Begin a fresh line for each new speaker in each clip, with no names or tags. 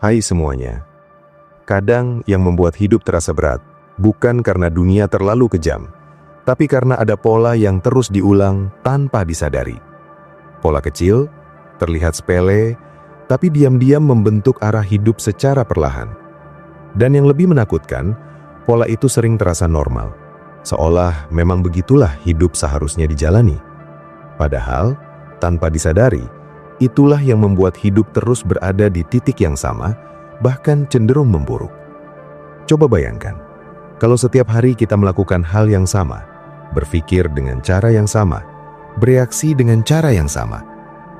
Hai semuanya. Kadang yang membuat hidup terasa berat bukan karena dunia terlalu kejam, tapi karena ada pola yang terus diulang tanpa disadari. Pola kecil, terlihat sepele, tapi diam-diam membentuk arah hidup secara perlahan. Dan yang lebih menakutkan, pola itu sering terasa normal, seolah memang begitulah hidup seharusnya dijalani. Padahal, tanpa disadari, itulah yang membuat hidup terus berada di titik yang sama, bahkan cenderung memburuk. Coba bayangkan, kalau setiap hari kita melakukan hal yang sama, berpikir dengan cara yang sama, bereaksi dengan cara yang sama,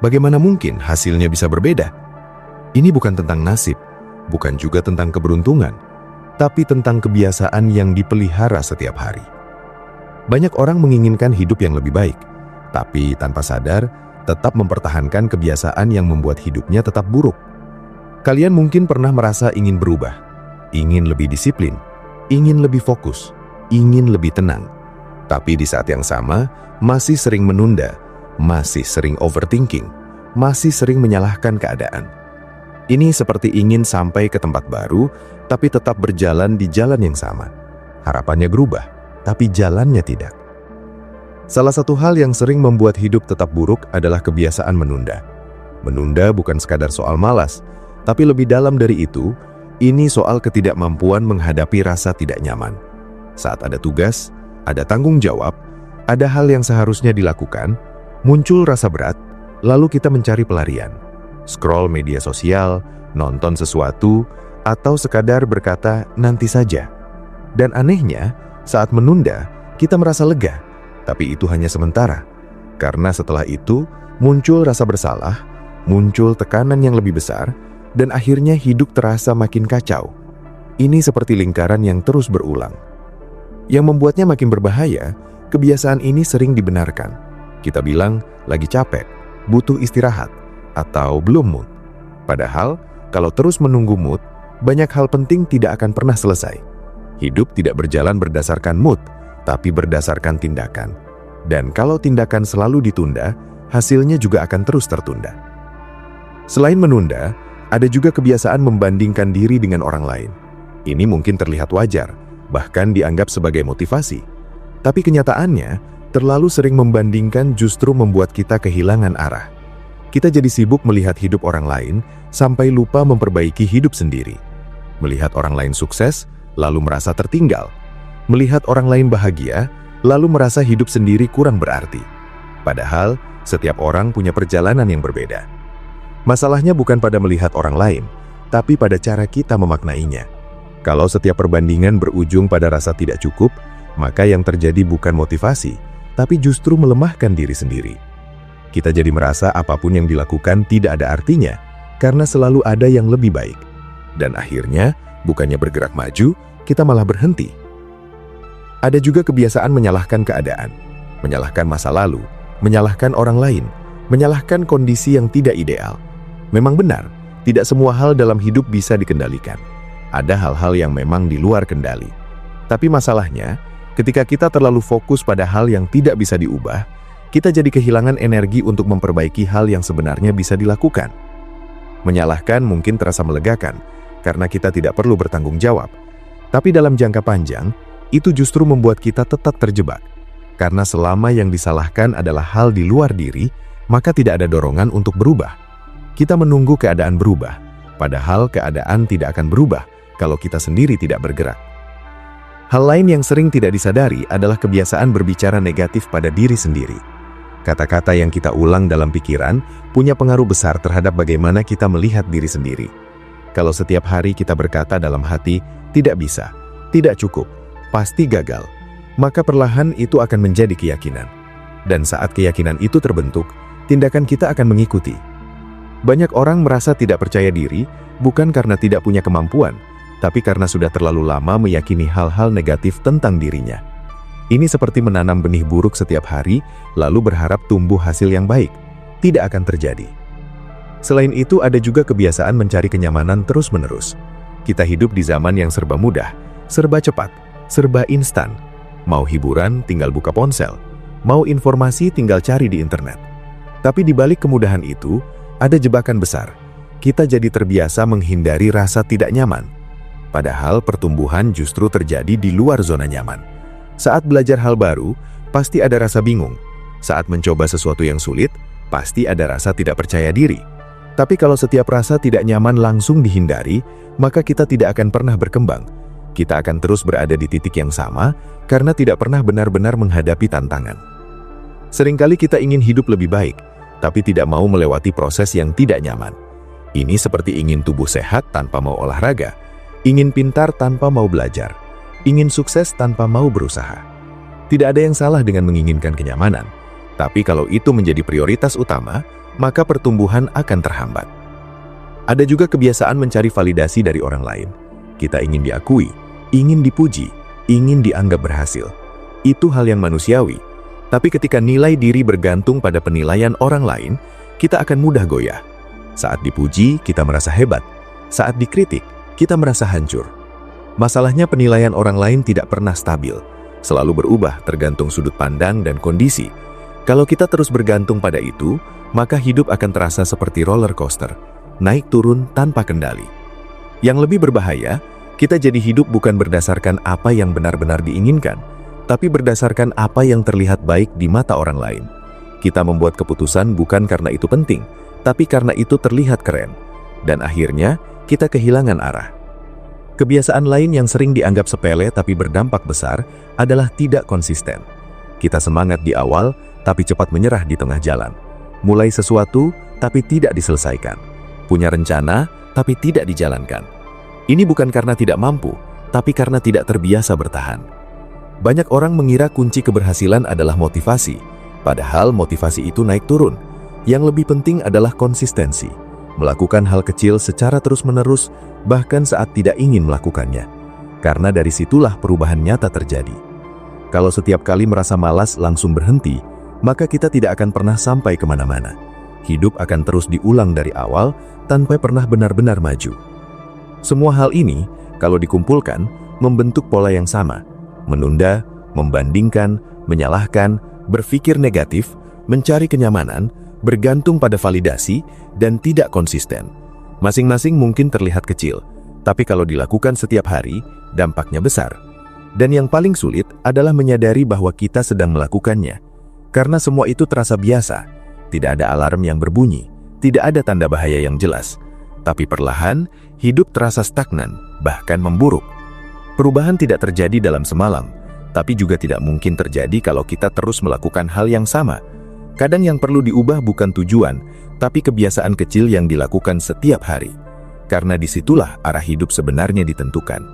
bagaimana mungkin hasilnya bisa berbeda? Ini bukan tentang nasib, bukan juga tentang keberuntungan, tapi tentang kebiasaan yang dipelihara setiap hari. Banyak orang menginginkan hidup yang lebih baik, tapi tanpa sadar, tetap mempertahankan kebiasaan yang membuat hidupnya tetap buruk. Kalian mungkin pernah merasa ingin berubah, ingin lebih disiplin, ingin lebih fokus, ingin lebih tenang. Tapi di saat yang sama, masih sering menunda, masih sering overthinking, masih sering menyalahkan keadaan. Ini seperti ingin sampai ke tempat baru, tapi tetap berjalan di jalan yang sama. Harapannya berubah, tapi jalannya tidak. Salah satu hal yang sering membuat hidup tetap buruk adalah kebiasaan menunda. Menunda bukan sekadar soal malas, tapi lebih dalam dari itu, ini soal ketidakmampuan menghadapi rasa tidak nyaman. Saat ada tugas, ada tanggung jawab, ada hal yang seharusnya dilakukan, muncul rasa berat, lalu kita mencari pelarian. Scroll media sosial, nonton sesuatu, atau sekadar berkata, nanti saja. Dan anehnya, saat menunda, kita merasa lega. Tapi itu hanya sementara, karena setelah itu muncul rasa bersalah, muncul tekanan yang lebih besar, dan akhirnya hidup terasa makin kacau. Ini seperti lingkaran yang terus berulang. Yang membuatnya makin berbahaya, kebiasaan ini sering dibenarkan. Kita bilang, lagi capek, butuh istirahat, atau belum mood. Padahal, kalau terus menunggu mood, banyak hal penting tidak akan pernah selesai. Hidup tidak berjalan berdasarkan mood, tapi berdasarkan tindakan. Dan kalau tindakan selalu ditunda, hasilnya juga akan terus tertunda. Selain menunda, ada juga kebiasaan membandingkan diri dengan orang lain. Ini mungkin terlihat wajar, bahkan dianggap sebagai motivasi. Tapi kenyataannya, terlalu sering membandingkan justru membuat kita kehilangan arah. Kita jadi sibuk melihat hidup orang lain, sampai lupa memperbaiki hidup sendiri. Melihat orang lain sukses, lalu merasa tertinggal. Melihat orang lain bahagia, lalu merasa hidup sendiri kurang berarti. Padahal, setiap orang punya perjalanan yang berbeda. Masalahnya bukan pada melihat orang lain, tapi pada cara kita memaknainya. Kalau setiap perbandingan berujung pada rasa tidak cukup, maka yang terjadi bukan motivasi, tapi justru melemahkan diri sendiri. Kita jadi merasa apapun yang dilakukan tidak ada artinya, karena selalu ada yang lebih baik. Dan akhirnya, bukannya bergerak maju, kita malah berhenti. Ada juga kebiasaan menyalahkan keadaan, menyalahkan masa lalu, menyalahkan orang lain, menyalahkan kondisi yang tidak ideal. Memang benar, tidak semua hal dalam hidup bisa dikendalikan. Ada hal-hal yang memang di luar kendali. Tapi masalahnya, ketika kita terlalu fokus pada hal yang tidak bisa diubah, kita jadi kehilangan energi untuk memperbaiki hal yang sebenarnya bisa dilakukan. Menyalahkan mungkin terasa melegakan, karena kita tidak perlu bertanggung jawab. Tapi dalam jangka panjang, itu justru membuat kita tetap terjebak. Karena selama yang disalahkan adalah hal di luar diri, maka tidak ada dorongan untuk berubah. Kita menunggu keadaan berubah, padahal keadaan tidak akan berubah kalau kita sendiri tidak bergerak. Hal lain yang sering tidak disadari adalah kebiasaan berbicara negatif pada diri sendiri. Kata-kata yang kita ulang dalam pikiran punya pengaruh besar terhadap bagaimana kita melihat diri sendiri. Kalau setiap hari kita berkata dalam hati, tidak bisa, tidak cukup, pasti gagal, maka perlahan itu akan menjadi keyakinan. Dan saat keyakinan itu terbentuk, tindakan kita akan mengikuti. Banyak orang merasa tidak percaya diri, bukan karena tidak punya kemampuan, tapi karena sudah terlalu lama meyakini hal-hal negatif tentang dirinya. Ini seperti menanam benih buruk setiap hari, lalu berharap tumbuh hasil yang baik. Tidak akan terjadi. Selain itu, ada juga kebiasaan mencari kenyamanan terus-menerus. Kita hidup di zaman yang serba mudah, serba cepat, serba instan. Mau hiburan, tinggal buka ponsel. Mau informasi, tinggal cari di internet. Tapi di balik kemudahan itu, ada jebakan besar. kita jadi terbiasa menghindari rasa tidak nyaman. Padahal pertumbuhan justru terjadi di luar zona nyaman. Saat belajar hal baru, pasti ada rasa bingung. Saat mencoba sesuatu yang sulit, pasti ada rasa tidak percaya diri. Tapi kalau setiap rasa tidak nyaman langsung dihindari, maka kita tidak akan pernah berkembang. Kita akan terus berada di titik yang sama karena tidak pernah benar-benar menghadapi tantangan. Seringkali kita ingin hidup lebih baik, tapi tidak mau melewati proses yang tidak nyaman. Ini seperti ingin tubuh sehat tanpa mau olahraga, ingin pintar tanpa mau belajar, ingin sukses tanpa mau berusaha. Tidak ada yang salah dengan menginginkan kenyamanan, tapi kalau itu menjadi prioritas utama, maka pertumbuhan akan terhambat. Ada juga kebiasaan mencari validasi dari orang lain. Kita ingin diakui, ingin dipuji, ingin dianggap berhasil. Itu hal yang manusiawi. Tapi ketika nilai diri bergantung pada penilaian orang lain, kita akan mudah goyah. Saat dipuji, kita merasa hebat. Saat dikritik, kita merasa hancur. Masalahnya penilaian orang lain tidak pernah stabil, selalu berubah tergantung sudut pandang dan kondisi. Kalau kita terus bergantung pada itu, maka hidup akan terasa seperti roller coaster, naik turun tanpa kendali. Yang lebih berbahaya, kita jadi hidup bukan berdasarkan apa yang benar-benar diinginkan, tapi berdasarkan apa yang terlihat baik di mata orang lain. Kita membuat keputusan bukan karena itu penting, tapi karena itu terlihat keren. Dan akhirnya, kita kehilangan arah. Kebiasaan lain yang sering dianggap sepele tapi berdampak besar adalah tidak konsisten. Kita semangat di awal, tapi cepat menyerah di tengah jalan. Mulai sesuatu, tapi tidak diselesaikan. Punya rencana, tapi tidak dijalankan. Ini bukan karena tidak mampu, tapi karena tidak terbiasa bertahan. Banyak orang mengira kunci keberhasilan adalah motivasi, padahal motivasi itu naik turun. Yang lebih penting adalah konsistensi, melakukan hal kecil secara terus-menerus, bahkan saat tidak ingin melakukannya. Karena dari situlah perubahan nyata terjadi. Kalau setiap kali merasa malas langsung berhenti, maka kita tidak akan pernah sampai kemana-mana. Hidup akan terus diulang dari awal, tanpa pernah benar-benar maju. Semua hal ini, kalau dikumpulkan, membentuk pola yang sama. Menunda, membandingkan, menyalahkan, berpikir negatif, mencari kenyamanan, bergantung pada validasi, dan tidak konsisten. Masing-masing mungkin terlihat kecil, tapi kalau dilakukan setiap hari, dampaknya besar. Dan yang paling sulit adalah menyadari bahwa kita sedang melakukannya. Karena semua itu terasa biasa, tidak ada alarm yang berbunyi, tidak ada tanda bahaya yang jelas. Tapi perlahan, hidup terasa stagnan, bahkan memburuk. Perubahan tidak terjadi dalam semalam, tapi juga tidak mungkin terjadi kalau kita terus melakukan hal yang sama. Kadang yang perlu diubah bukan tujuan, tapi kebiasaan kecil yang dilakukan setiap hari. Karena disitulah arah hidup sebenarnya ditentukan.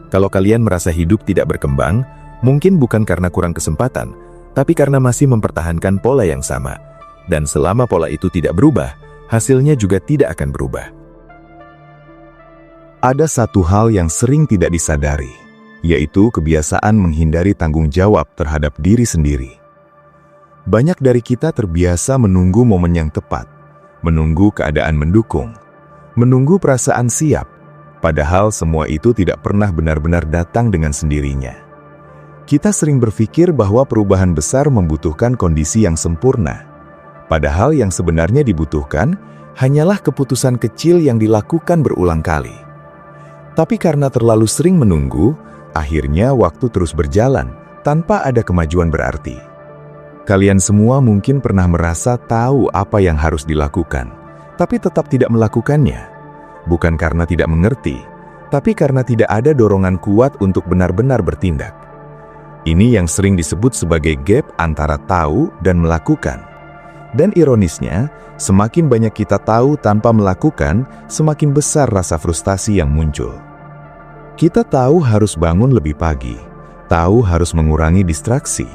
Kalau kalian merasa hidup tidak berkembang, mungkin bukan karena kurang kesempatan, tapi karena masih mempertahankan pola yang sama. Dan selama pola itu tidak berubah, hasilnya juga tidak akan berubah. Ada satu hal yang sering tidak disadari, yaitu kebiasaan menghindari tanggung jawab terhadap diri sendiri. Banyak dari kita terbiasa menunggu momen yang tepat, menunggu keadaan mendukung, menunggu perasaan siap, padahal semua itu tidak pernah benar-benar datang dengan sendirinya. Kita sering berpikir bahwa perubahan besar membutuhkan kondisi yang sempurna, padahal yang sebenarnya dibutuhkan hanyalah keputusan kecil yang dilakukan berulang kali. Tapi karena terlalu sering menunggu, akhirnya waktu terus berjalan tanpa ada kemajuan berarti. Kalian semua mungkin pernah merasa tahu apa yang harus dilakukan, tapi tetap tidak melakukannya. Bukan karena tidak mengerti, tapi karena tidak ada dorongan kuat untuk benar-benar bertindak. Ini yang sering disebut sebagai gap antara tahu dan melakukan. Dan ironisnya, semakin banyak kita tahu tanpa melakukan, semakin besar rasa frustasi yang muncul. Kita tahu harus bangun lebih pagi, tahu harus mengurangi distraksi,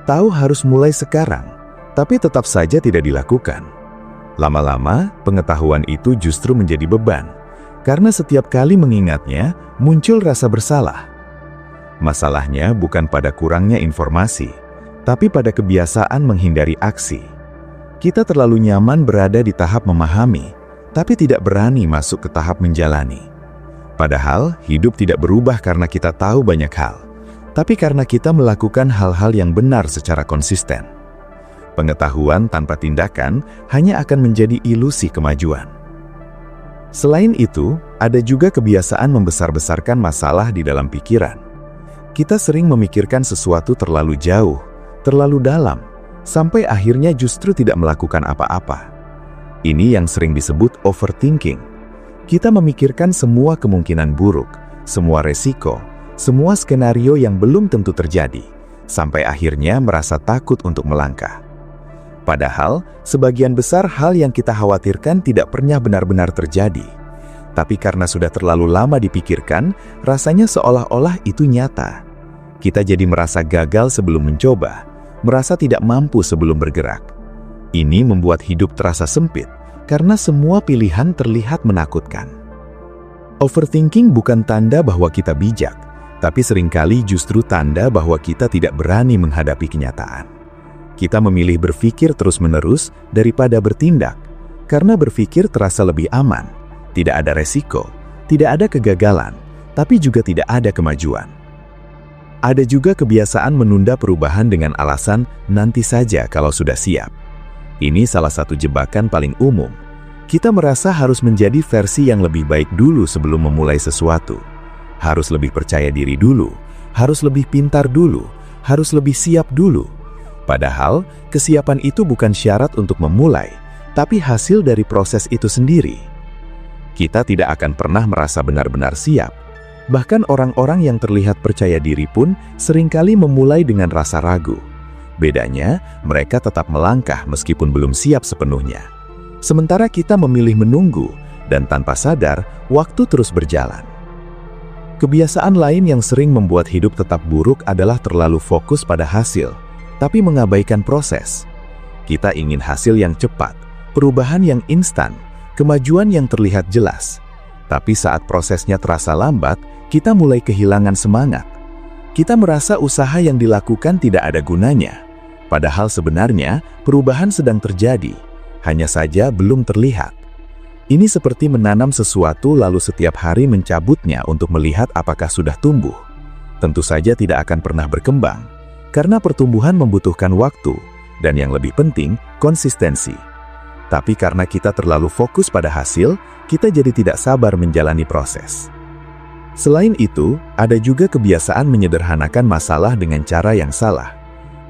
tahu harus mulai sekarang, tapi tetap saja tidak dilakukan. Lama-lama, pengetahuan itu justru menjadi beban, karena setiap kali mengingatnya, muncul rasa bersalah. Masalahnya bukan pada kurangnya informasi, tapi pada kebiasaan menghindari aksi. Kita terlalu nyaman berada di tahap memahami, tapi tidak berani masuk ke tahap menjalani. Padahal, hidup tidak berubah karena kita tahu banyak hal, tapi karena kita melakukan hal-hal yang benar secara konsisten. Pengetahuan tanpa tindakan hanya akan menjadi ilusi kemajuan.
Selain itu, ada juga kebiasaan membesar-besarkan masalah di dalam pikiran. Kita sering memikirkan sesuatu terlalu jauh, terlalu dalam, sampai akhirnya justru tidak melakukan apa-apa. Ini yang sering disebut overthinking. Kita memikirkan semua kemungkinan buruk, semua resiko, semua skenario yang belum tentu terjadi, sampai akhirnya merasa takut untuk melangkah. Padahal, sebagian besar hal yang kita khawatirkan tidak pernah benar-benar terjadi. Tapi karena sudah terlalu lama dipikirkan, rasanya seolah-olah itu nyata. Kita jadi merasa gagal sebelum mencoba, merasa tidak mampu sebelum bergerak. Ini membuat hidup terasa sempit, karena semua pilihan terlihat menakutkan. Overthinking bukan tanda bahwa kita bijak, tapi seringkali justru tanda bahwa kita tidak berani menghadapi kenyataan. Kita memilih berpikir terus-menerus daripada bertindak, karena berpikir terasa lebih aman. Tidak ada resiko, tidak ada kegagalan, tapi juga tidak ada kemajuan. Ada juga kebiasaan menunda perubahan dengan alasan nanti saja kalau sudah siap. Ini salah satu jebakan paling umum. Kita merasa harus menjadi versi yang lebih baik dulu sebelum memulai sesuatu. Harus lebih percaya diri dulu, harus lebih pintar dulu, harus lebih siap dulu. Padahal, kesiapan itu bukan syarat untuk memulai, tapi hasil dari proses itu sendiri. Kita tidak akan pernah merasa benar-benar siap. Bahkan orang-orang yang terlihat percaya diri pun seringkali memulai dengan rasa ragu. Bedanya, mereka tetap melangkah meskipun belum siap sepenuhnya. Sementara kita memilih menunggu, dan tanpa sadar, waktu terus berjalan. Kebiasaan lain yang sering membuat hidup tetap buruk adalah terlalu fokus pada hasil, tapi mengabaikan proses. Kita ingin hasil yang cepat, perubahan yang instan, kemajuan yang terlihat jelas. Tapi saat prosesnya terasa lambat, kita mulai kehilangan semangat. Kita merasa usaha yang dilakukan tidak ada gunanya. Padahal sebenarnya perubahan sedang terjadi, hanya saja belum terlihat. Ini seperti menanam sesuatu lalu setiap hari mencabutnya untuk melihat apakah sudah tumbuh. Tentu saja tidak akan pernah berkembang, karena pertumbuhan membutuhkan waktu, dan yang lebih penting, konsistensi. Tapi karena kita terlalu fokus pada hasil, kita jadi tidak sabar menjalani proses. Selain itu, ada juga kebiasaan menyederhanakan masalah dengan cara yang salah.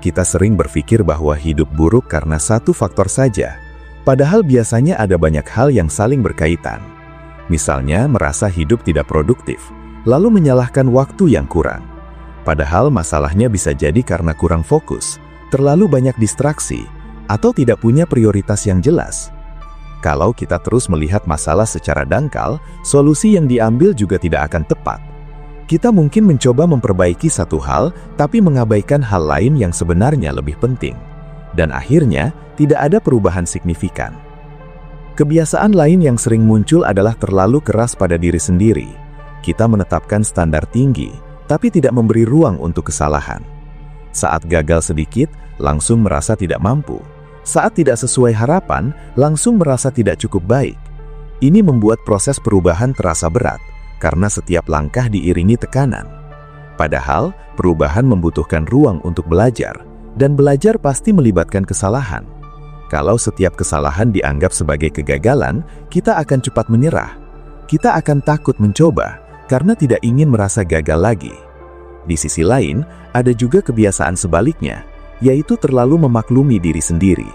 Kita sering berpikir bahwa hidup buruk karena satu faktor saja, padahal biasanya ada banyak hal yang saling berkaitan. Misalnya, merasa hidup tidak produktif, lalu menyalahkan waktu yang kurang. Padahal masalahnya bisa jadi karena kurang fokus, terlalu banyak distraksi, atau tidak punya prioritas yang jelas. Kalau kita terus melihat masalah secara dangkal, solusi yang diambil juga tidak akan tepat. Kita mungkin mencoba memperbaiki satu hal, tapi mengabaikan hal lain yang sebenarnya lebih penting. Dan akhirnya, tidak ada perubahan signifikan. Kebiasaan lain yang sering muncul adalah terlalu keras pada diri sendiri. Kita menetapkan standar tinggi, tapi tidak memberi ruang untuk kesalahan. Saat gagal sedikit, langsung merasa tidak mampu. Saat tidak sesuai harapan, langsung merasa tidak cukup baik. Ini membuat proses perubahan terasa berat, karena setiap langkah diiringi tekanan. Padahal, perubahan membutuhkan ruang untuk belajar, dan belajar pasti melibatkan kesalahan. Kalau setiap kesalahan dianggap sebagai kegagalan, kita akan cepat menyerah. Kita akan takut mencoba, karena tidak ingin merasa gagal lagi. Di sisi lain, ada juga kebiasaan sebaliknya, yaitu terlalu memaklumi diri sendiri.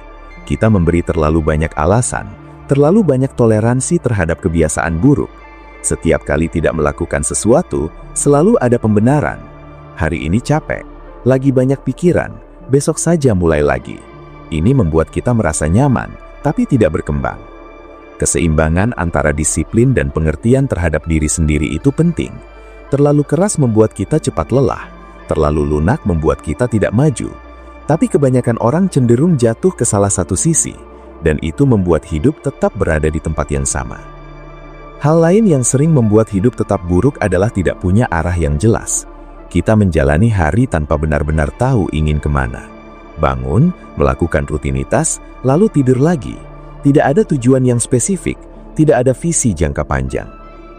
Kita memberi terlalu banyak alasan, terlalu banyak toleransi terhadap kebiasaan buruk. Setiap kali tidak melakukan sesuatu, selalu ada pembenaran. Hari ini capek, lagi banyak pikiran, besok saja mulai lagi. Ini membuat kita merasa nyaman, tapi tidak berkembang. Keseimbangan antara disiplin dan pengertian terhadap diri sendiri itu penting. Terlalu keras membuat kita cepat lelah, terlalu lunak membuat kita tidak maju. Tapi kebanyakan orang cenderung jatuh ke salah satu sisi, dan itu membuat hidup tetap berada di tempat yang sama. Hal lain yang sering membuat hidup tetap buruk adalah tidak punya arah yang jelas. Kita menjalani hari tanpa benar-benar tahu ingin kemana. Bangun, melakukan rutinitas, lalu tidur lagi. Tidak ada tujuan yang spesifik, tidak ada visi jangka panjang.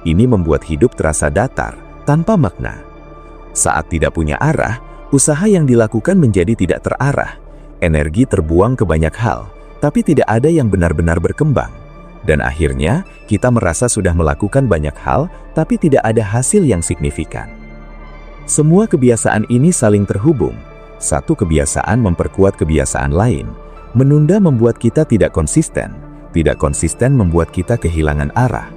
Ini membuat hidup terasa datar, tanpa makna. Saat tidak punya arah, usaha yang dilakukan menjadi tidak terarah. Energi terbuang ke banyak hal, tapi tidak ada yang benar-benar berkembang. Dan akhirnya, kita merasa sudah melakukan banyak hal, tapi tidak ada hasil yang signifikan. Semua kebiasaan ini saling terhubung. Satu kebiasaan memperkuat kebiasaan lain. Menunda membuat kita tidak konsisten. Tidak konsisten membuat kita kehilangan arah.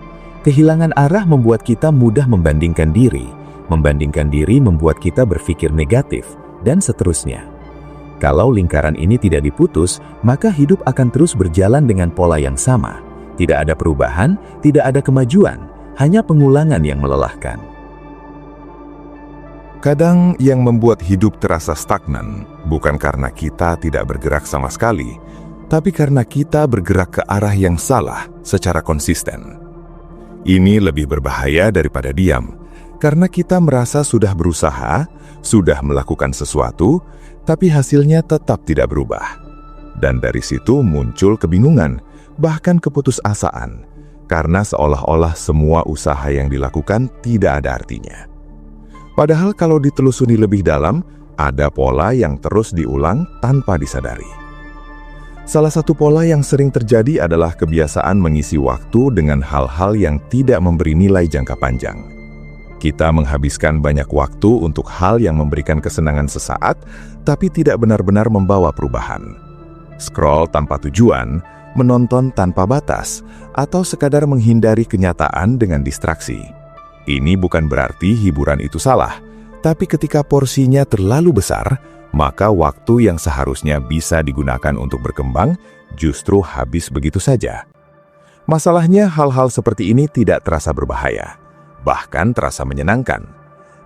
Kehilangan arah membuat kita mudah membandingkan diri. Membandingkan diri membuat kita berpikir negatif, dan seterusnya. Kalau lingkaran ini tidak diputus, maka hidup akan terus berjalan dengan pola yang sama. Tidak ada perubahan, tidak ada kemajuan, hanya pengulangan yang melelahkan.
Kadang yang membuat hidup terasa stagnan bukan karena kita tidak bergerak sama sekali, tapi karena kita bergerak ke arah yang salah secara konsisten. Ini lebih berbahaya daripada diam, karena kita merasa sudah berusaha, sudah melakukan sesuatu, tapi hasilnya tetap tidak berubah. Dan dari situ muncul kebingungan, bahkan keputusasaan, karena seolah-olah semua usaha yang dilakukan tidak ada artinya. Padahal kalau ditelusuri lebih dalam, ada pola yang terus diulang tanpa disadari. Salah satu pola yang sering terjadi adalah kebiasaan mengisi waktu dengan hal-hal yang tidak memberi nilai jangka panjang. Kita menghabiskan banyak waktu untuk hal yang memberikan kesenangan sesaat, tapi tidak benar-benar membawa perubahan. Scroll tanpa tujuan, menonton tanpa batas, atau sekadar menghindari kenyataan dengan distraksi. Ini bukan berarti hiburan itu salah, tapi ketika porsinya terlalu besar, maka waktu yang seharusnya bisa digunakan untuk berkembang justru habis begitu saja. Masalahnya hal-hal seperti ini tidak terasa berbahaya, bahkan terasa menyenangkan.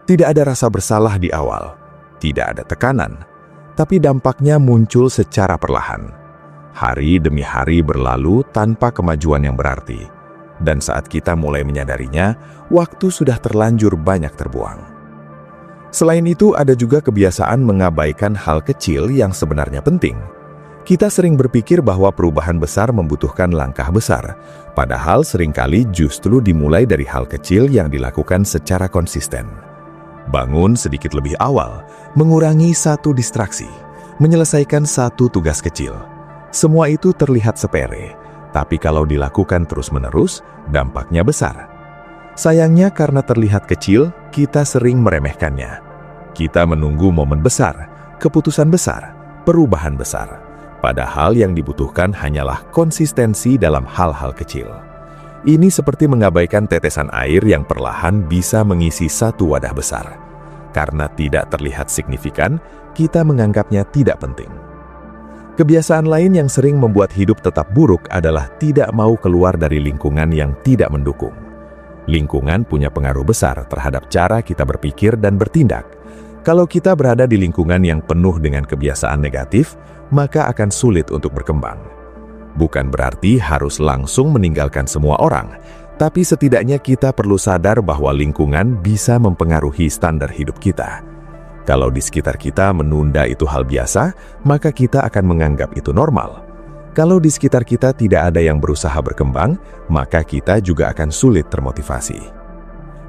Tidak ada rasa bersalah di awal, tidak ada tekanan, tapi dampaknya muncul secara perlahan. Hari demi hari berlalu tanpa kemajuan yang berarti. Dan saat kita mulai menyadarinya, waktu sudah terlanjur banyak terbuang. Selain itu, ada juga kebiasaan mengabaikan hal kecil yang sebenarnya penting. Kita sering berpikir bahwa perubahan besar membutuhkan langkah besar, padahal seringkali justru dimulai dari hal kecil yang dilakukan secara konsisten. Bangun sedikit lebih awal, mengurangi satu distraksi, menyelesaikan satu tugas kecil. Semua itu terlihat sepele, tapi kalau dilakukan terus-menerus, dampaknya besar. Sayangnya karena terlihat kecil, kita sering meremehkannya. Kita menunggu momen besar, keputusan besar, perubahan besar. Padahal yang dibutuhkan hanyalah konsistensi dalam hal-hal kecil. Ini seperti mengabaikan tetesan air yang perlahan bisa mengisi satu wadah besar. Karena tidak terlihat signifikan, kita menganggapnya tidak penting. Kebiasaan lain yang sering membuat hidup tetap buruk adalah tidak mau keluar dari lingkungan yang tidak mendukung. Lingkungan punya pengaruh besar terhadap cara kita berpikir dan bertindak. Kalau kita berada di lingkungan yang penuh dengan kebiasaan negatif, maka akan sulit untuk berkembang. Bukan berarti harus langsung meninggalkan semua orang, tapi setidaknya kita perlu sadar bahwa lingkungan bisa mempengaruhi standar hidup kita. Kalau di sekitar kita menunda itu hal biasa, maka kita akan menganggap itu normal. Kalau di sekitar kita tidak ada yang berusaha berkembang, maka kita juga akan sulit termotivasi.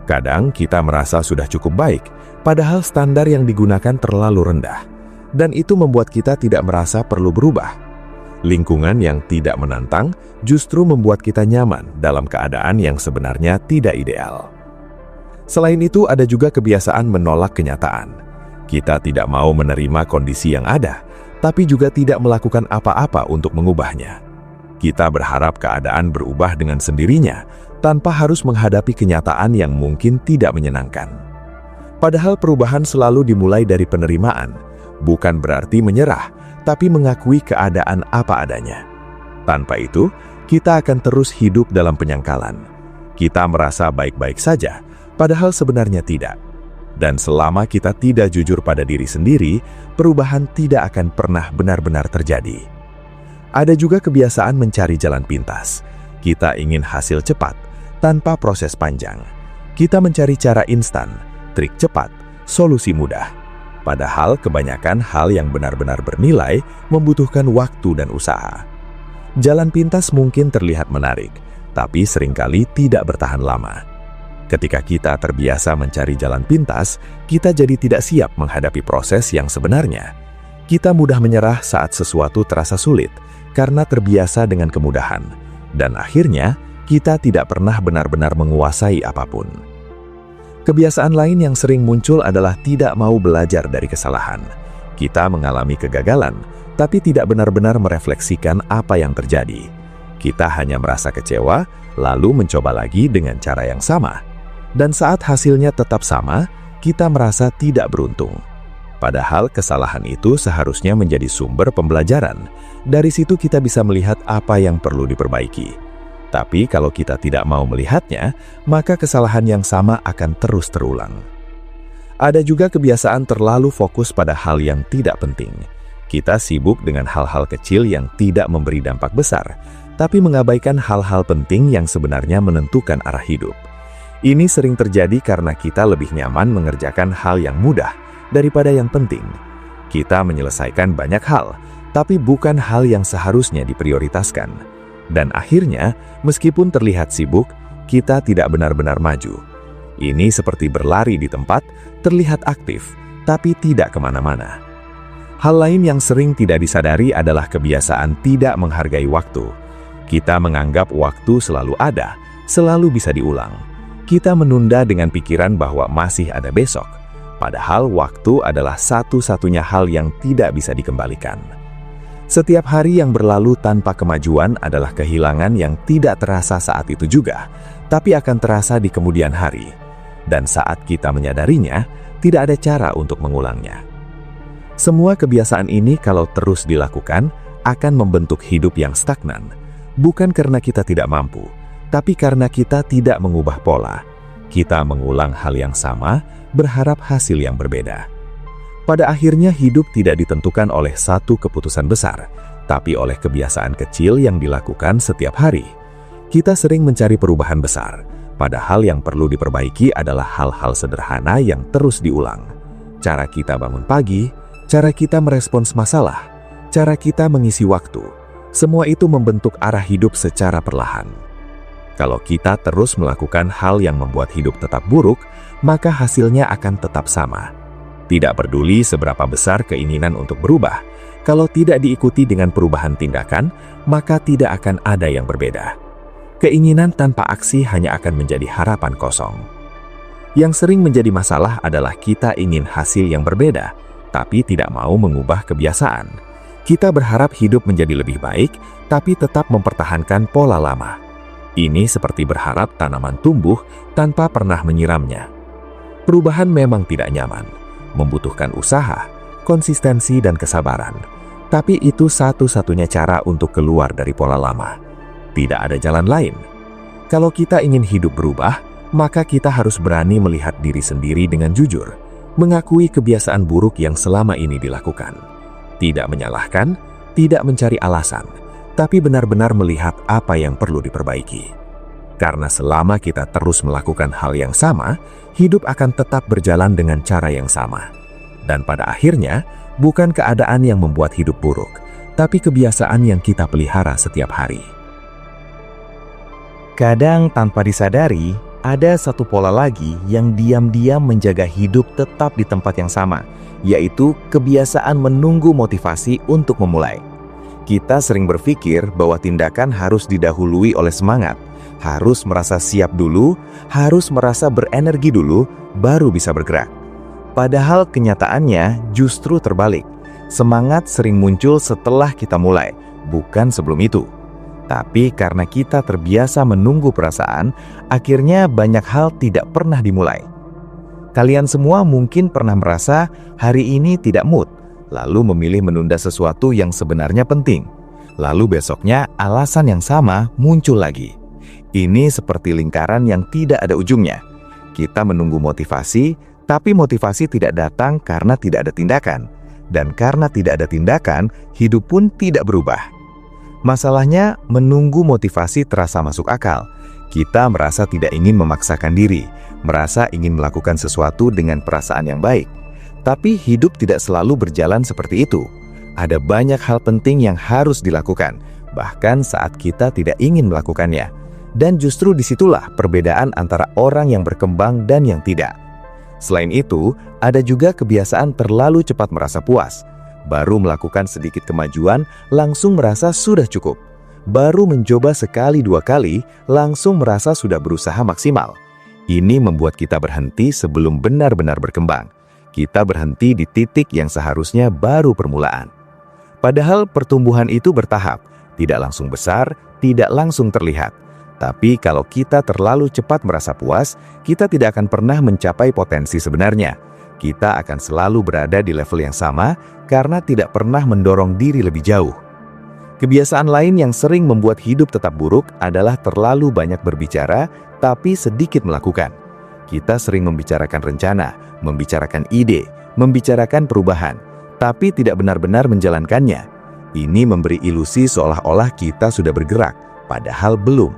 Kadang kita merasa sudah cukup baik, padahal standar yang digunakan terlalu rendah. Dan itu membuat kita tidak merasa perlu berubah. Lingkungan yang tidak menantang justru membuat kita nyaman dalam keadaan yang sebenarnya tidak ideal. Selain itu, ada juga kebiasaan menolak kenyataan. Kita tidak mau menerima kondisi yang ada, tapi juga tidak melakukan apa-apa untuk mengubahnya. Kita berharap keadaan berubah dengan sendirinya, tanpa harus menghadapi kenyataan yang mungkin tidak menyenangkan. Padahal perubahan selalu dimulai dari penerimaan, bukan berarti menyerah, tapi mengakui keadaan apa adanya. Tanpa itu, kita akan terus hidup dalam penyangkalan. Kita merasa baik-baik saja, padahal sebenarnya tidak. Dan selama kita tidak jujur pada diri sendiri, perubahan tidak akan pernah benar-benar terjadi. Ada juga kebiasaan mencari jalan pintas. Kita ingin hasil cepat, tanpa proses panjang. Kita mencari cara instan, trik cepat, solusi mudah. Padahal kebanyakan hal yang benar-benar bernilai membutuhkan waktu dan usaha. Jalan pintas mungkin terlihat menarik, tapi seringkali tidak bertahan lama. Ketika kita terbiasa mencari jalan pintas, kita jadi tidak siap menghadapi proses yang sebenarnya. Kita mudah menyerah saat sesuatu terasa sulit, karena terbiasa dengan kemudahan.
Dan akhirnya, kita tidak pernah benar-benar menguasai apapun. Kebiasaan lain yang sering muncul adalah tidak mau belajar dari kesalahan. Kita mengalami kegagalan, tapi tidak benar-benar merefleksikan apa yang terjadi. Kita hanya merasa kecewa, lalu mencoba lagi dengan cara yang sama. Dan saat hasilnya tetap sama, kita merasa tidak beruntung. Padahal kesalahan itu seharusnya menjadi sumber pembelajaran. Dari situ kita bisa melihat apa yang perlu diperbaiki. Tapi kalau kita tidak mau melihatnya, maka kesalahan yang sama akan terus terulang. Ada juga kebiasaan terlalu fokus pada hal yang tidak penting. Kita sibuk dengan hal-hal kecil yang tidak memberi dampak besar, tapi mengabaikan hal-hal penting yang sebenarnya menentukan arah hidup. Ini sering terjadi karena kita lebih nyaman mengerjakan hal yang mudah daripada yang penting. Kita menyelesaikan banyak hal, tapi bukan hal yang seharusnya diprioritaskan. Dan akhirnya, meskipun terlihat sibuk, kita tidak benar-benar maju. Ini seperti berlari di tempat, terlihat aktif, tapi tidak kemana-mana. Hal lain yang sering tidak disadari adalah kebiasaan tidak menghargai waktu. Kita menganggap waktu selalu ada, selalu bisa diulang. Kita menunda dengan pikiran bahwa masih ada besok, padahal waktu adalah satu-satunya hal yang tidak bisa dikembalikan. Setiap hari yang berlalu tanpa kemajuan adalah kehilangan yang tidak terasa saat itu juga, tapi akan terasa di kemudian hari. Dan saat kita menyadarinya, tidak ada cara untuk mengulangnya. Semua kebiasaan ini kalau terus dilakukan, akan membentuk hidup yang stagnan. Bukan karena kita tidak mampu, tapi karena kita tidak mengubah pola. Kita mengulang hal yang sama, berharap hasil yang berbeda. Pada akhirnya hidup tidak ditentukan oleh satu keputusan besar, tapi oleh kebiasaan kecil yang dilakukan setiap hari. Kita sering mencari perubahan besar, padahal yang perlu diperbaiki adalah hal-hal sederhana yang terus diulang. Cara kita bangun pagi, cara kita merespons masalah, cara kita mengisi waktu, semua itu membentuk arah hidup secara perlahan. Kalau kita terus melakukan hal yang membuat hidup tetap buruk, maka hasilnya akan tetap sama. Tidak peduli seberapa besar keinginan untuk berubah, kalau tidak diikuti dengan perubahan tindakan, maka tidak akan ada yang berbeda. Keinginan tanpa aksi hanya akan menjadi harapan kosong. Yang sering menjadi masalah adalah kita ingin hasil yang berbeda, tapi tidak mau mengubah kebiasaan. Kita berharap hidup menjadi lebih baik, tapi tetap mempertahankan pola lama. Ini seperti berharap tanaman tumbuh tanpa pernah menyiramnya. Perubahan memang tidak nyaman, membutuhkan usaha, konsistensi, dan kesabaran. Tapi itu satu-satunya cara untuk keluar dari pola lama. Tidak ada jalan lain. Kalau kita ingin hidup berubah, maka kita harus berani melihat diri sendiri dengan jujur, mengakui kebiasaan buruk yang selama ini dilakukan. Tidak menyalahkan, tidak mencari alasan, tapi benar-benar melihat apa yang perlu diperbaiki. Karena selama kita terus melakukan hal yang sama, hidup akan tetap berjalan dengan cara yang sama. Dan pada akhirnya, bukan keadaan yang membuat hidup buruk, tapi kebiasaan yang kita pelihara setiap hari.
Kadang tanpa disadari, ada satu pola lagi yang diam-diam menjaga hidup tetap di tempat yang sama, yaitu kebiasaan menunggu motivasi untuk memulai. Kita sering berpikir bahwa tindakan harus didahului oleh semangat, harus merasa siap dulu, harus merasa berenergi dulu, baru bisa bergerak. Padahal kenyataannya justru terbalik. Semangat sering muncul setelah kita mulai, bukan sebelum itu. Tapi karena kita terbiasa menunggu perasaan, akhirnya banyak hal tidak pernah dimulai. Kalian semua mungkin pernah merasa hari ini tidak mood, lalu memilih menunda sesuatu yang sebenarnya penting. Lalu besoknya alasan yang sama muncul lagi. Ini seperti lingkaran yang tidak ada ujungnya. Kita menunggu motivasi, tapi motivasi tidak datang karena tidak ada tindakan. Dan karena tidak ada tindakan, hidup pun tidak berubah. Masalahnya, menunggu motivasi terasa masuk akal. Kita merasa tidak ingin memaksakan diri, merasa ingin melakukan sesuatu dengan perasaan yang baik. Tapi hidup tidak selalu berjalan seperti itu. Ada banyak hal penting yang harus dilakukan, bahkan saat kita tidak ingin melakukannya. Dan justru disitulah perbedaan antara orang yang berkembang dan yang tidak. Selain itu, ada juga kebiasaan terlalu cepat merasa puas. Baru melakukan sedikit kemajuan, langsung merasa sudah cukup. baru mencoba sekali dua kali, langsung merasa sudah berusaha maksimal. Ini membuat kita berhenti sebelum benar-benar berkembang. Kita berhenti di titik yang seharusnya baru permulaan. Padahal pertumbuhan itu bertahap, tidak langsung besar, tidak langsung terlihat. Tapi kalau kita terlalu cepat merasa puas, kita tidak akan pernah mencapai potensi sebenarnya. Kita akan selalu berada di level yang sama karena tidak pernah mendorong diri lebih jauh. Kebiasaan lain yang sering membuat hidup tetap buruk adalah terlalu banyak berbicara, tapi sedikit melakukan. Kita sering membicarakan rencana, membicarakan ide, membicarakan perubahan, tapi tidak benar-benar menjalankannya. Ini memberi ilusi seolah-olah kita sudah bergerak, padahal belum.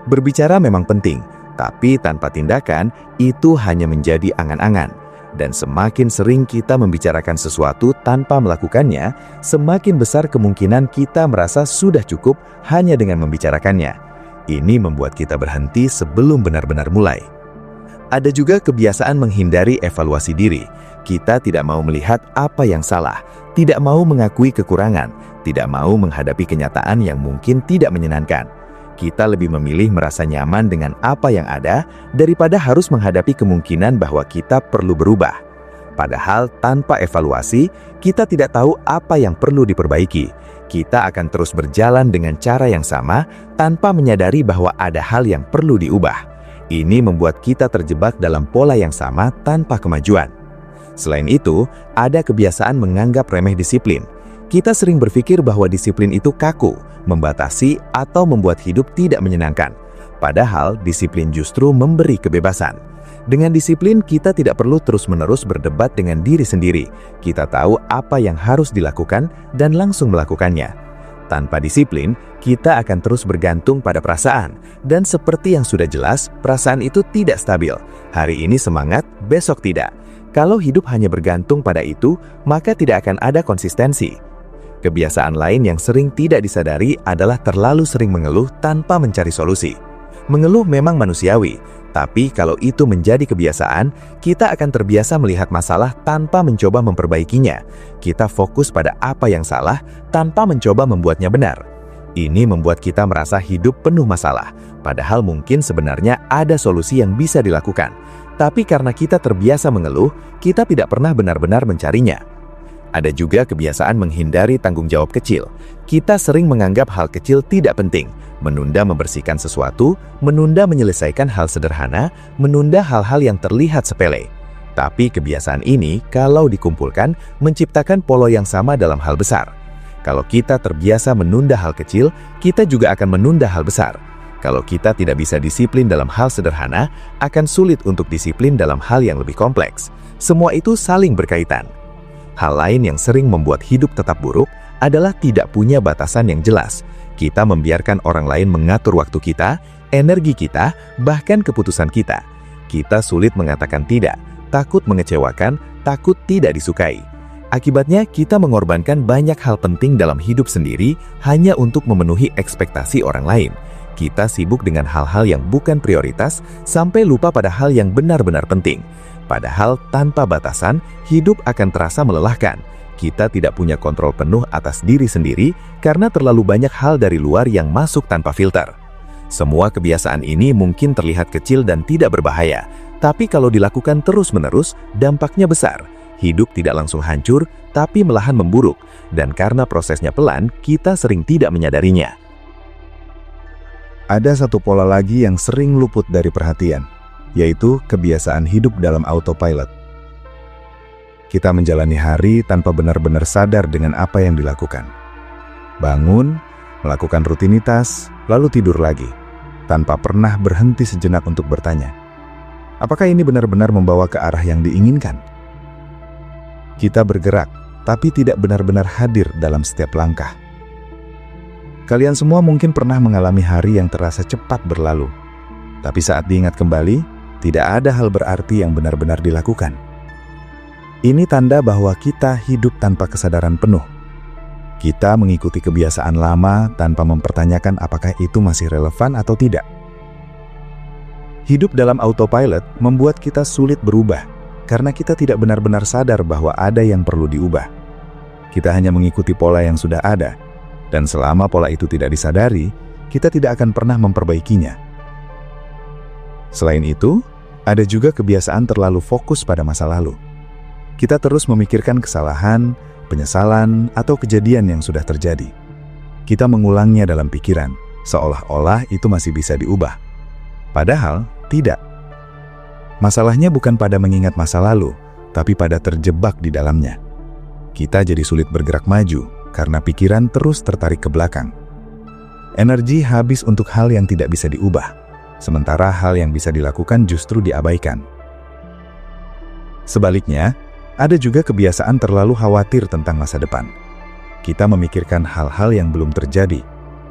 Berbicara memang penting, tapi tanpa tindakan itu hanya menjadi angan-angan. Dan semakin sering kita membicarakan sesuatu tanpa melakukannya, semakin besar kemungkinan kita merasa sudah cukup hanya dengan membicarakannya. Ini membuat kita berhenti sebelum benar-benar mulai. Ada juga kebiasaan menghindari evaluasi diri. Kita tidak mau melihat apa yang salah, tidak mau mengakui kekurangan, tidak mau menghadapi kenyataan yang mungkin tidak menyenangkan. Kita lebih memilih merasa nyaman dengan apa yang ada daripada harus menghadapi kemungkinan bahwa kita perlu berubah. Padahal tanpa evaluasi, kita tidak tahu apa yang perlu diperbaiki. Kita akan terus berjalan dengan cara yang sama tanpa menyadari bahwa ada hal yang perlu diubah. Ini membuat kita terjebak dalam pola yang sama tanpa kemajuan. Selain itu, ada kebiasaan menganggap remeh disiplin. Kita sering berpikir bahwa disiplin itu kaku, membatasi, atau membuat hidup tidak menyenangkan. Padahal, disiplin justru memberi kebebasan. Dengan disiplin, kita tidak perlu terus-menerus berdebat dengan diri sendiri. Kita tahu apa yang harus dilakukan dan langsung melakukannya. Tanpa disiplin, kita akan terus bergantung pada perasaan. Dan seperti yang sudah jelas, perasaan itu tidak stabil. Hari ini semangat, besok tidak. Kalau hidup hanya bergantung pada itu, maka tidak akan ada konsistensi. Kebiasaan lain yang sering tidak disadari adalah terlalu sering mengeluh tanpa mencari solusi. Mengeluh memang manusiawi, tapi kalau itu menjadi kebiasaan, kita akan terbiasa melihat masalah tanpa mencoba memperbaikinya. Kita fokus pada apa yang salah tanpa mencoba membuatnya benar. Ini membuat kita merasa hidup penuh masalah, padahal mungkin sebenarnya ada solusi yang bisa dilakukan. Tapi karena kita terbiasa mengeluh, kita tidak pernah benar-benar mencarinya. Ada juga kebiasaan menghindari tanggung jawab kecil. Kita sering menganggap hal kecil tidak penting, menunda membersihkan sesuatu, menunda menyelesaikan hal sederhana, menunda hal-hal yang terlihat sepele. Tapi kebiasaan ini, kalau dikumpulkan, menciptakan pola yang sama dalam hal besar. Kalau kita terbiasa menunda hal kecil, kita juga akan menunda hal besar. Kalau kita tidak bisa disiplin dalam hal sederhana, akan sulit untuk disiplin dalam hal yang lebih kompleks. Semua itu saling berkaitan. Hal lain yang sering membuat hidup tetap buruk adalah tidak punya batasan yang jelas. Kita membiarkan orang lain mengatur waktu kita, energi kita, bahkan keputusan kita. Kita sulit mengatakan tidak, takut mengecewakan, takut tidak disukai. Akibatnya, kita mengorbankan banyak hal penting dalam hidup sendiri hanya untuk memenuhi ekspektasi orang lain. Kita sibuk dengan hal-hal yang bukan prioritas sampai lupa pada hal yang benar-benar penting. Padahal tanpa batasan, hidup akan terasa melelahkan. Kita tidak punya kontrol penuh atas diri sendiri karena terlalu banyak hal dari luar yang masuk tanpa filter. Semua kebiasaan ini mungkin terlihat kecil dan tidak berbahaya, tapi kalau dilakukan terus-menerus, dampaknya besar. Hidup tidak langsung hancur, tapi malahan memburuk, dan karena prosesnya pelan, kita sering tidak menyadarinya.
Ada satu pola lagi yang sering luput dari perhatian, yaitu kebiasaan hidup dalam autopilot. Kita menjalani hari tanpa benar-benar sadar dengan apa yang dilakukan. Bangun, melakukan rutinitas, lalu tidur lagi, tanpa pernah berhenti sejenak untuk bertanya, apakah ini benar-benar membawa ke arah yang diinginkan? Kita bergerak, tapi tidak benar-benar hadir dalam setiap langkah. Kalian semua mungkin pernah mengalami hari yang terasa cepat berlalu, tapi saat diingat kembali, tidak ada hal berarti yang benar-benar dilakukan. Ini tanda bahwa kita hidup tanpa kesadaran penuh. Kita mengikuti kebiasaan lama tanpa mempertanyakan apakah itu masih relevan atau tidak. Hidup dalam autopilot membuat kita sulit berubah, karena kita tidak benar-benar sadar bahwa ada yang perlu diubah. Kita hanya mengikuti pola yang sudah ada, Dan selama pola itu tidak disadari, kita tidak akan pernah memperbaikinya. Selain itu, ada juga kebiasaan terlalu fokus pada masa lalu. Kita terus memikirkan kesalahan, penyesalan, atau kejadian yang sudah terjadi. Kita mengulangnya dalam pikiran, seolah-olah itu masih bisa diubah. Padahal, tidak. Masalahnya bukan pada mengingat masa lalu, tapi pada terjebak di dalamnya. Kita jadi sulit bergerak maju, karena pikiran terus tertarik ke belakang. Energi habis untuk hal yang tidak bisa diubah, sementara hal yang bisa dilakukan justru diabaikan. Sebaliknya, ada juga kebiasaan terlalu khawatir tentang masa depan. Kita memikirkan hal-hal yang belum terjadi,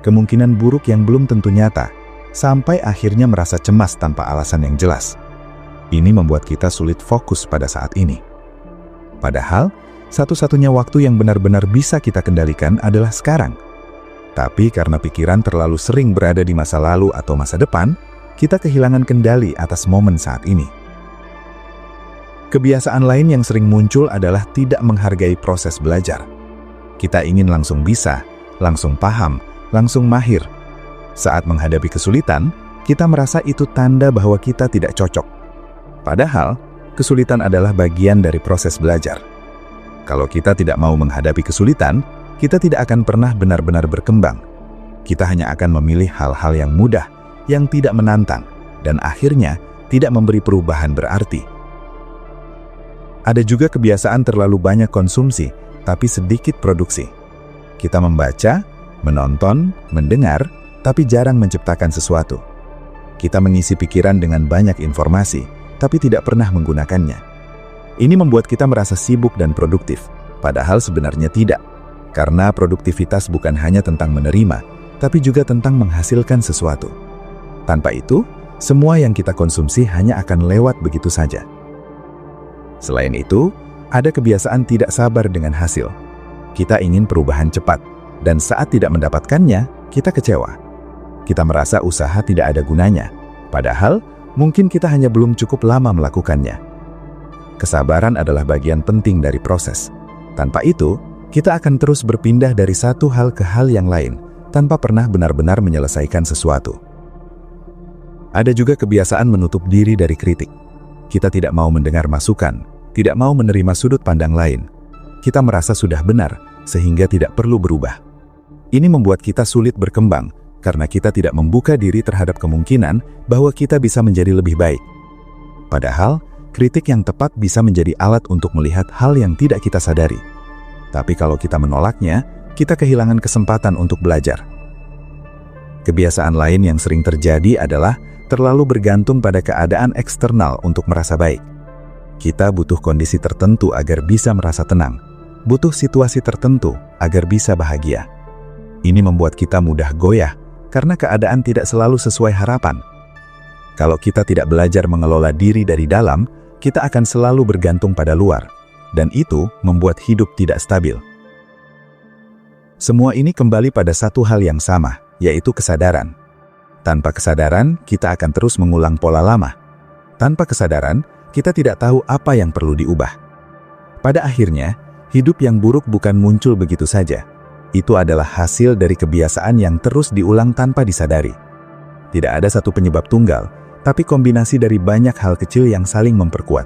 kemungkinan buruk yang belum tentu nyata, sampai akhirnya merasa cemas tanpa alasan yang jelas. Ini membuat kita sulit fokus pada saat ini. Padahal, satu-satunya waktu yang benar-benar bisa kita kendalikan adalah sekarang. Tapi karena pikiran terlalu sering berada di masa lalu atau masa depan, kita kehilangan kendali atas momen saat ini. Kebiasaan lain yang sering muncul adalah tidak menghargai proses belajar. Kita ingin langsung bisa, langsung paham, langsung mahir. Saat menghadapi kesulitan, kita merasa itu tanda bahwa kita tidak cocok. Padahal, kesulitan adalah bagian dari proses belajar. Kalau kita tidak mau menghadapi kesulitan, kita tidak akan pernah benar-benar berkembang. Kita hanya akan memilih hal-hal yang mudah, yang tidak menantang, dan akhirnya tidak memberi perubahan berarti. Ada juga kebiasaan terlalu banyak konsumsi, tapi sedikit produksi. Kita membaca, menonton, mendengar, tapi jarang menciptakan sesuatu. Kita mengisi pikiran dengan banyak informasi, tapi tidak pernah menggunakannya. Ini membuat kita merasa sibuk dan produktif, padahal sebenarnya tidak. Karena produktivitas bukan hanya tentang menerima, tapi juga tentang menghasilkan sesuatu. Tanpa itu, semua yang kita konsumsi hanya akan lewat begitu saja. Selain itu, ada kebiasaan tidak sabar dengan hasil. Kita ingin perubahan cepat, dan saat tidak mendapatkannya, kita kecewa. Kita merasa usaha tidak ada gunanya, padahal mungkin kita hanya belum cukup lama melakukannya. Kesabaran adalah bagian penting dari proses. Tanpa itu, kita akan terus berpindah dari satu hal ke hal yang lain, tanpa pernah benar-benar menyelesaikan sesuatu. Ada juga kebiasaan menutup diri dari kritik. Kita tidak mau mendengar masukan, tidak mau menerima sudut pandang lain. Kita merasa sudah benar, sehingga tidak perlu berubah. Ini membuat kita sulit berkembang, karena kita tidak membuka diri terhadap kemungkinan bahwa kita bisa menjadi lebih baik. Padahal, kritik yang tepat bisa menjadi alat untuk melihat hal yang tidak kita sadari. Tapi kalau kita menolaknya, kita kehilangan kesempatan untuk belajar. Kebiasaan lain yang sering terjadi adalah terlalu bergantung pada keadaan eksternal untuk merasa baik. Kita butuh kondisi tertentu agar bisa merasa tenang, butuh situasi tertentu agar bisa bahagia. Ini membuat kita mudah goyah, karena keadaan tidak selalu sesuai harapan. Kalau kita tidak belajar mengelola diri dari dalam, kita akan selalu bergantung pada luar, dan itu membuat hidup tidak stabil. Semua ini kembali pada satu hal yang sama, yaitu kesadaran. Tanpa kesadaran, kita akan terus mengulang pola lama. Tanpa kesadaran, kita tidak tahu apa yang perlu diubah. Pada akhirnya, hidup yang buruk bukan muncul begitu saja. Itu adalah hasil dari kebiasaan yang terus diulang tanpa disadari. Tidak ada satu penyebab tunggal, tapi kombinasi dari banyak hal kecil yang saling memperkuat.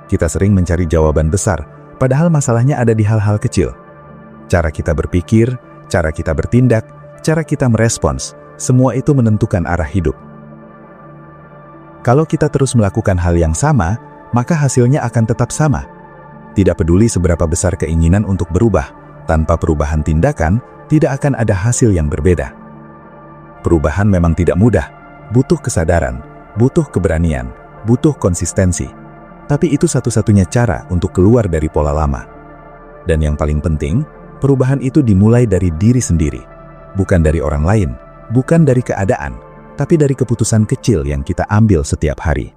Kita sering mencari jawaban besar, padahal masalahnya ada di hal-hal kecil. Cara kita berpikir, cara kita bertindak, cara kita merespons, semua itu menentukan arah hidup. Kalau kita terus melakukan hal yang sama, maka hasilnya akan tetap sama. Tidak peduli seberapa besar keinginan untuk berubah, tanpa perubahan tindakan, tidak akan ada hasil yang berbeda. Perubahan memang tidak mudah, butuh kesadaran, butuh keberanian, butuh konsistensi. Tapi itu satu-satunya cara untuk keluar dari pola lama. Dan yang paling penting, perubahan itu dimulai dari diri sendiri. Bukan dari orang lain, bukan dari keadaan, tapi dari keputusan kecil yang kita ambil setiap hari.